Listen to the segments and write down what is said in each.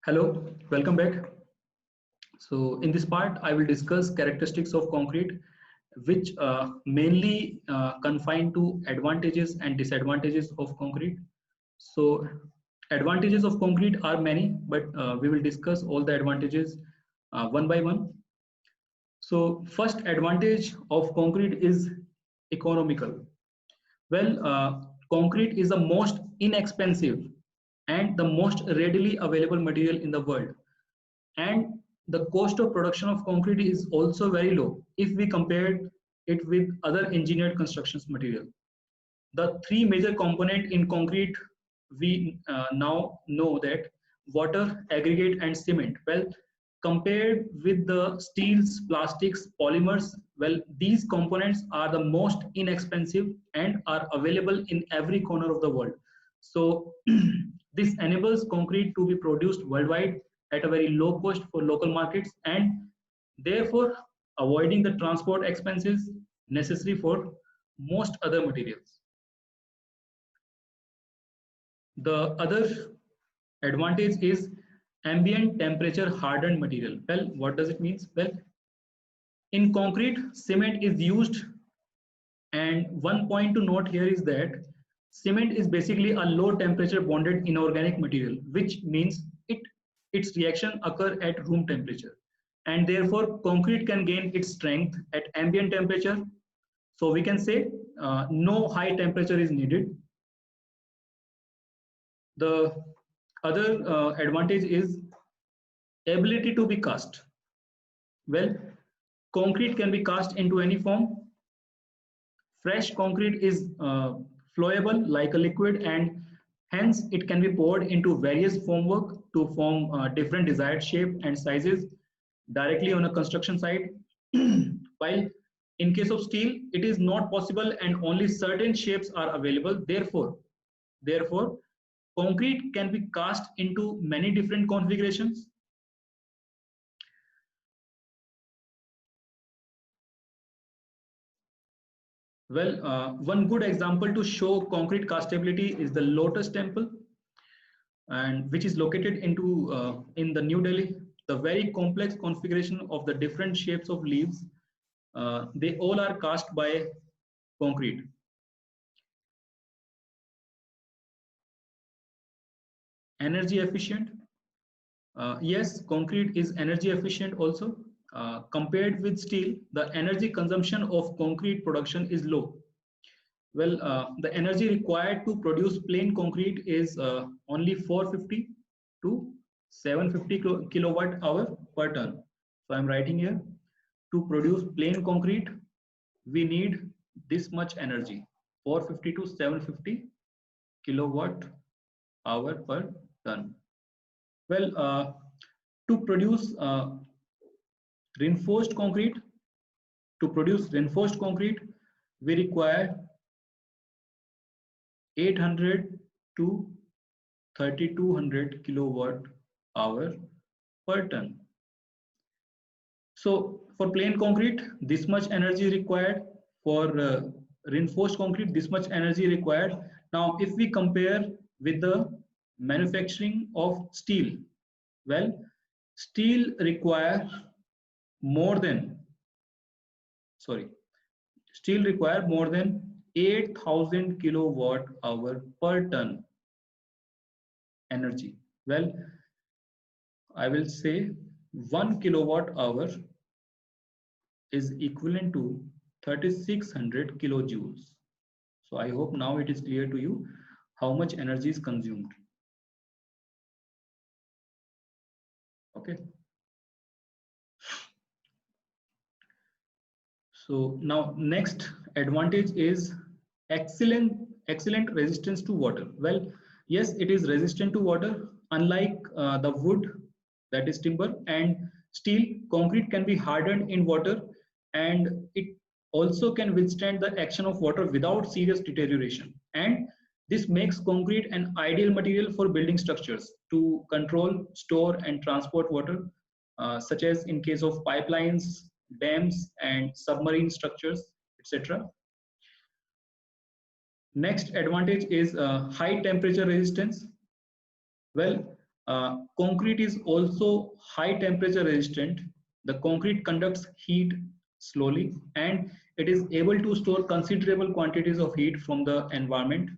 Hello, welcome back. So in this part, I will discuss characteristics of concrete, which mainly confine to advantages and disadvantages of concrete. So advantages of concrete are many, but we will discuss all the advantages one by one. So first advantage of concrete is economical. Well, concrete is the most inexpensive and the most readily available material in the world, and the cost of production of concrete is also very low if we compare it with other engineered constructions material. The three major component in concrete, we now know that water, aggregate and cement. Well, compared with the steels, plastics, polymers, well, these components are the most inexpensive and are available in every corner of the world. So this enables concrete to be produced worldwide at a very low cost for local markets, and therefore avoiding the transport expenses necessary for most other materials. The other advantage is ambient temperature hardened material. Well, what does it mean? Well, in concrete, cement is used, and one point to note here is that cement is basically a low temperature bonded inorganic material, which means its reaction occur at room temperature, and therefore concrete can gain its strength at ambient temperature. So we can say no high temperature is needed. The other advantage is ability to be cast. Well, concrete can be cast into any form. Fresh concrete is flowable like a liquid, and hence it can be poured into various formwork to form different desired shape and sizes directly on a construction site. While in case of steel, it is not possible and only certain shapes are available. Therefore, concrete can be cast into many different configurations. Well, one good example to show concrete castability is the Lotus Temple, and which is located in the New Delhi. The very complex configuration of the different shapes of leaves, they all are cast by concrete. Energy efficient. Yes, concrete is energy efficient also. Compared with steel, the energy consumption of concrete production is low. Well, the energy required to produce plain concrete is only 450 to 750 kilowatt hour per ton. So I'm writing here, to produce plain concrete, we need this much energy, 450 to 750 kilowatt hour per ton. Well, to produce reinforced concrete, we require 800 to 3200 kilowatt hour per ton. So for plain concrete, this much energy required. For reinforced concrete, this much energy required. Now, if we compare with the manufacturing of steel, well, steel require more than, steel require more than 8000 kilowatt hour per ton energy. Well, I will say 1 kilowatt hour is equivalent to 3600 kilojoules. So I hope now it is clear to you how much energy is consumed. Okay. So now next advantage is excellent resistance to water. Well, yes, it is resistant to water. Unlike the wood, that is timber, and steel, concrete can be hardened in water, and it also can withstand the action of water without serious deterioration. And this makes concrete an ideal material for building structures to control, store and transport water, such as in case of pipelines, dams and submarine structures, etc. Next advantage is high temperature resistance. Well, Concrete is also high temperature resistant. The concrete conducts heat slowly and it is able to store considerable quantities of heat from the environment.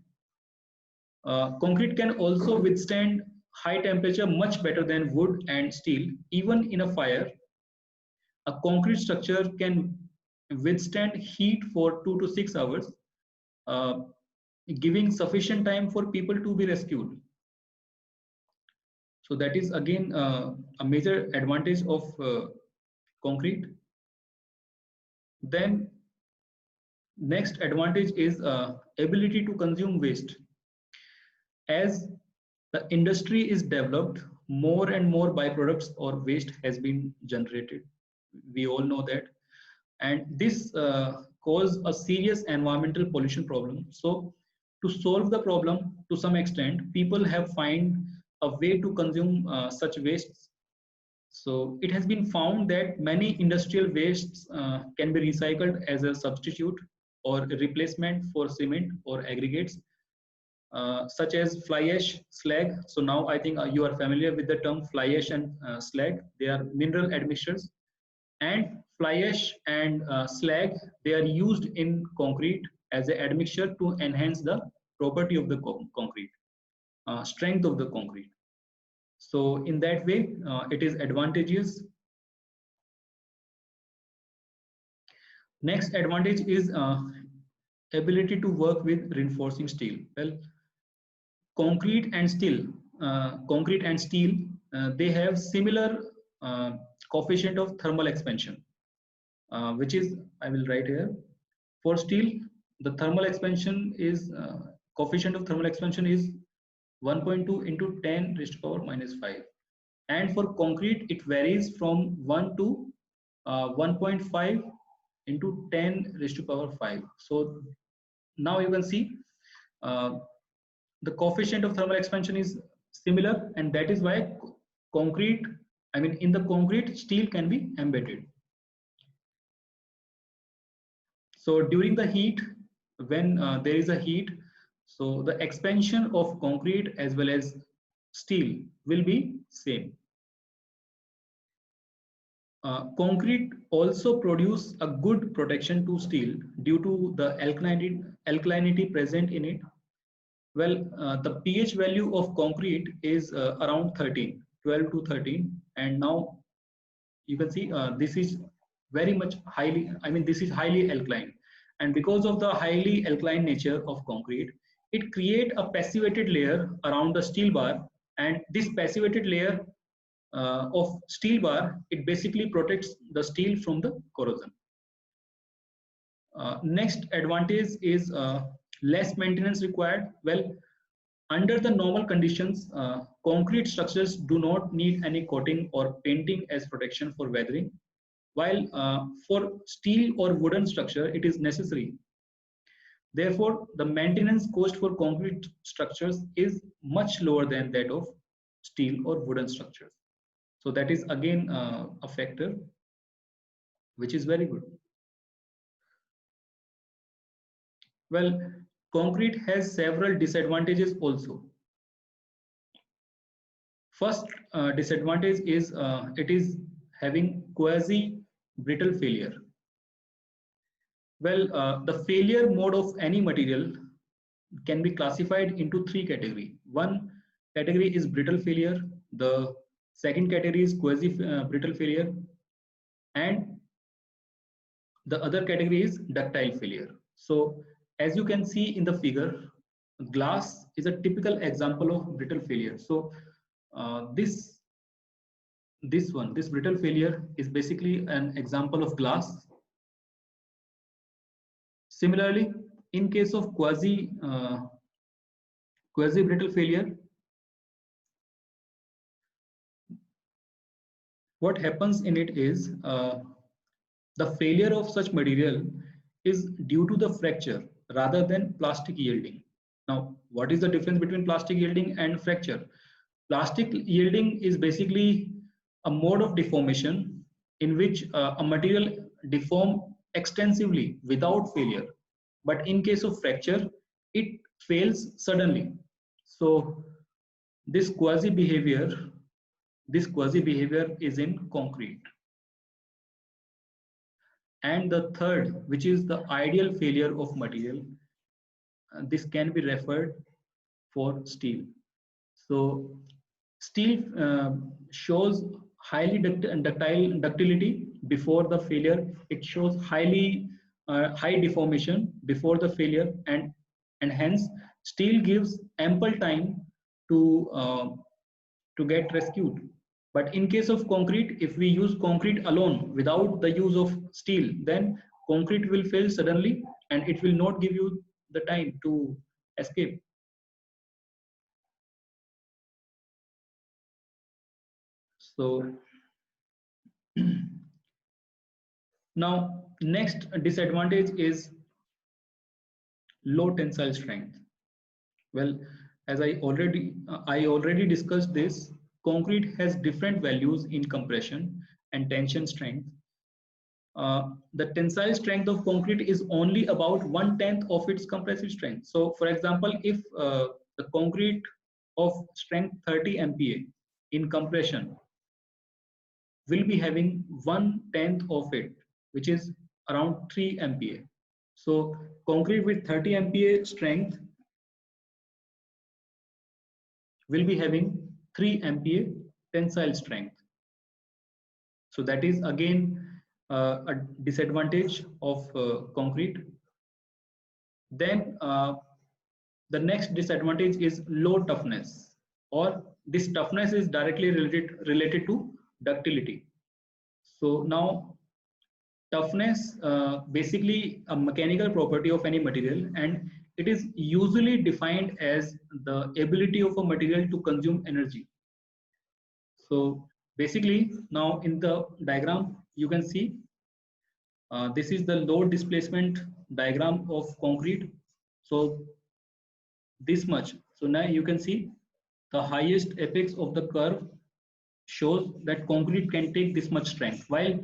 Concrete can also withstand high temperature much better than wood and steel. Even in a fire, a concrete structure can withstand heat for 2 to 6 hours, uh, giving sufficient time for people to be rescued. So that is again a major advantage of concrete. Then next advantage is ability to consume waste. As the industry is developed, more and more byproducts or waste has been generated. We all know that, and this cause a serious environmental pollution problem. So to solve the problem to some extent, people have find a way to consume such wastes. So it has been found that many industrial wastes can be recycled as a substitute or a replacement for cement or aggregates, such as fly ash, slag. So now I think you are familiar with the term fly ash and slag. They are mineral admixtures, and fly ash and slag, they are used in concrete as an admixture to enhance the property of the concrete, strength of the concrete. So in that way, it is advantageous. Next advantage is ability to work with reinforcing steel. Well, concrete and steel, they have similar uh, coefficient of thermal expansion, which is, I will write here. For steel, the thermal expansion is coefficient of thermal expansion is 1.2 into 10 raised to power minus 5, and for concrete it varies from 1 to 1.5 into 10 raised to power 5. So now you can see uh, the coefficient of thermal expansion is similar, and that is why concrete, I mean in the concrete, steel can be embedded. So during the heat, when there is a heat, so the expansion of concrete as well as steel will be same. Concrete also produce a good protection to steel due to the alkalinity present in it. Well, the pH value of concrete is around 13, 12 to 13, and now you can see this is very much highly, I mean this is highly alkaline, and because of the highly alkaline nature of concrete, it create a passivated layer around the steel bar, and this passivated layer of steel bar, it basically protects the steel from the corrosion. Next advantage is less maintenance required. Well, under the normal conditions, concrete structures do not need any coating or painting as protection for weathering, while for steel or wooden structure, it is necessary. Therefore, the maintenance cost for concrete structures is much lower than that of steel or wooden structures. So that is again a factor which is very good. Well, concrete has several disadvantages also. First disadvantage is it is having quasi brittle failure. Well, the failure mode of any material can be classified into three categories. One category is brittle failure. The second category is quasi brittle failure, and the other category is ductile failure. So as you can see in the figure, glass is a typical example of brittle failure. So this brittle failure is basically an example of glass. Similarly, in case of quasi brittle failure, what happens in it is the failure of such material is due to the fracture rather than plastic yielding. Now, what is the difference between plastic yielding and fracture? Plastic yielding is basically a mode of deformation in which a material deform extensively without failure. But in case of fracture, it fails suddenly. So This quasi behavior is in concrete. And the third, which is the ideal failure of material, this can be referred for steel. So steel shows highly ductility before the failure. It shows high deformation before the failure, and hence steel gives ample time to get rescued. But in case of concrete, if we use concrete alone without the use of steel, then concrete will fail suddenly and it will not give you the time to escape. So now next disadvantage is low tensile strength. Well, as I already discussed this, concrete has different values in compression and tension strength. The tensile strength of concrete is only about 1/10 of its compressive strength. So for example, if the concrete of strength 30 MPa in compression will be having 1/10 of it, which is around 3 MPa. So concrete with 30 MPa strength will be having 3 MPa tensile strength. So that is again a disadvantage of concrete. Then the next disadvantage is low toughness, or this toughness is directly related to ductility. So now toughness basically a mechanical property of any material, and it is usually defined as the ability of a material to consume energy. So basically now in the diagram you can see this is the load displacement diagram of concrete. So this much. So now you can see the highest apex of the curve shows that concrete can take this much strength, while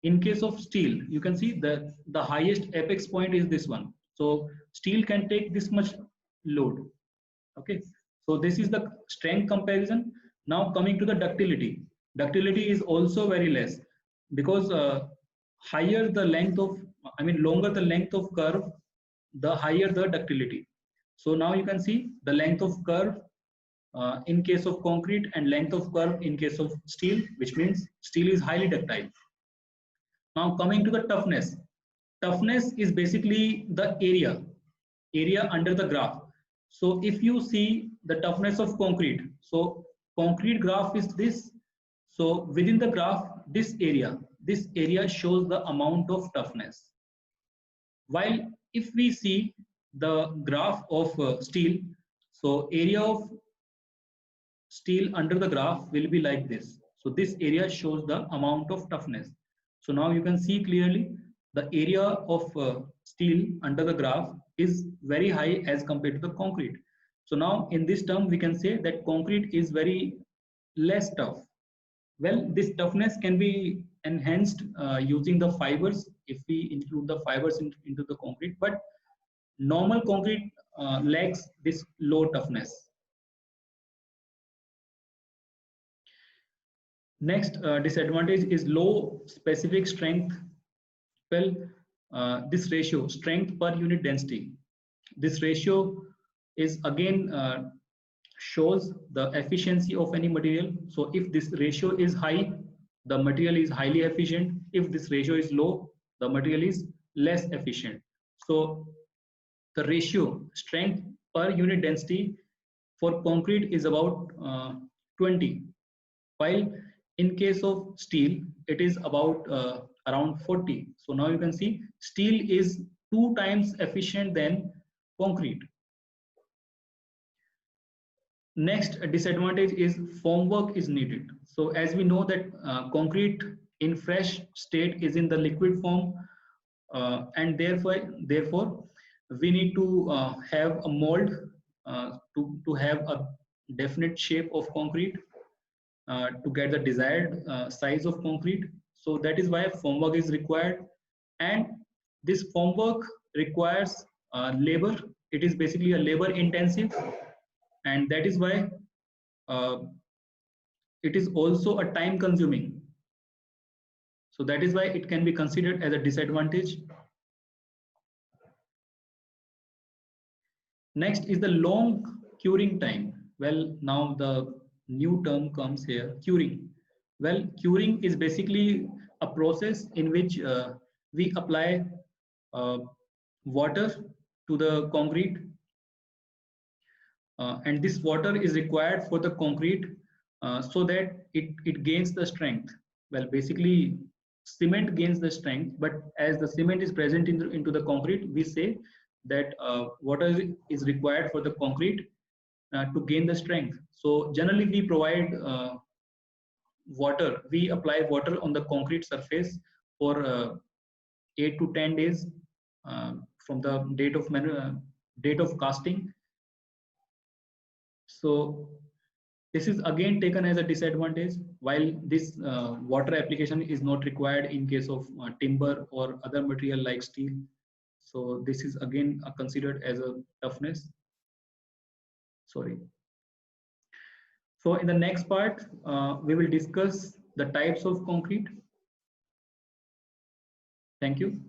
in case of steel you can see that the highest apex point is this one. So steel can take this much load. Okay, so this is the strength comparison. Now coming to the ductility is also very less, because higher the length of, longer the length of curve, the higher the ductility. So now you can see the length of curve in case of concrete and length of curve in case of steel, which means steel is highly ductile. Now coming to the toughness. Toughness is basically the area under the graph. So if you see the toughness of concrete, so concrete graph is this. So within the graph, this area shows the amount of toughness. While if we see the graph of steel, so area of steel under the graph will be like this. So this area shows the amount of toughness. So now you can see clearly the area of steel under the graph is very high as compared to the concrete. So now in this term we can say that concrete is very less tough. Well, this toughness can be enhanced using the fibers if we include the fibers into the concrete, but normal concrete lacks this low toughness. Next disadvantage is low specific strength. Well, this ratio, strength per unit density, this ratio is again shows the efficiency of any material. So if this ratio is high, the material is highly efficient. If this ratio is low, the material is less efficient. So the ratio strength per unit density for concrete is about 20, while in case of steel it is about around 40. So now you can see steel is 2 times efficient than concrete. Next disadvantage is formwork is needed. So as we know that concrete in fresh state is in the liquid form, and therefore we need to have a mold to have a definite shape of concrete to get the desired size of concrete. So that is why formwork is required, and this formwork requires labor. It is basically a labor intensive, and that is why it is also a time consuming. So that is why it can be considered as a disadvantage. Next is the long curing time. Well, now the new term comes here, curing. Well, curing is basically a process in which we apply uh, water to the concrete, and this water is required for the concrete so that it gains the strength. Well, basically cement gains the strength, but as the cement is present into the concrete, we say that water is required for the concrete to gain the strength. So generally we provide water, we apply water on the concrete surface for 8 to 10 days from the date of casting. So this is again taken as a disadvantage, while this water application is not required in case of timber or other material like steel. So this is again considered as a toughness. Sorry. So in the next part, we will discuss the types of concrete. Thank you.